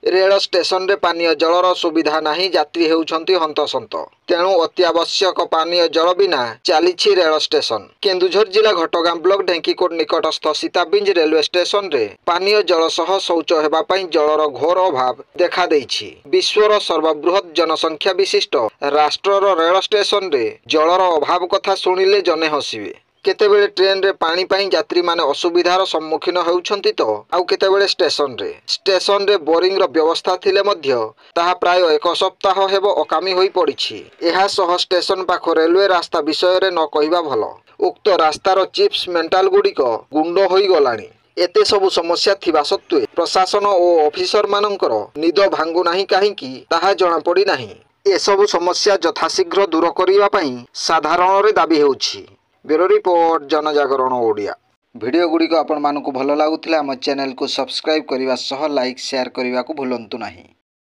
Rail station रे पानीय जलर सुविधा नहीं, यात्री हेउछंती हंतसंत। तेणु अत्यावश्यक पानीय जल बिना चलीछि रेल स्टेशन। केन्दुझर जिला घटगां ब्लॉक ढेंकीकोट निकटस्थ सीताबिंज रेलवे स्टेशन रे पानीय जल सह शौच हेबा पई जलर घोर अभाव देखा देइछि। विश्वर सर्वबृहत जनसंख्या विशिष्ट राष्ट्रर रेल स्टेशन रे जलर अभाव कथा सुनिले जने हसिबे। केतेबेले ट्रेन रे पानी पाई यात्री माने असुविधार सम्मुखीन हेउछंती तो आउ केतेबेले स्टेशन रे बोरिंग रो व्यवस्था थिले मध्य ताहा प्राय एक सप्ताह हेबो अकामी होई पड़िछि। एहा सह स्टेशन पाख रेलवे रास्ता विषय रे न कहिबा भलो। उक्त रास्तार चिप्स मेंटाल गुड़िक गुंड होई गलानी। एते सबु समस्या थिबा सत्वे प्रशासन और ऑफिसर मानकर निद भांगु नाही काहींकि ताहा जणा पड़ी नाही। ए सबु समस्या यथाशीघ्र दूर करिवा पई साधारण रे दाबी हेउछि। ब्यूरो रिपोर्ट, जनजागरण ओडिया। वीडियो गुड़िक आपण मानकु भल लागुथिले आम चैनल को सब्सक्राइब करिवा सह लाइक शेयर करिवा को भूलंतु नाही।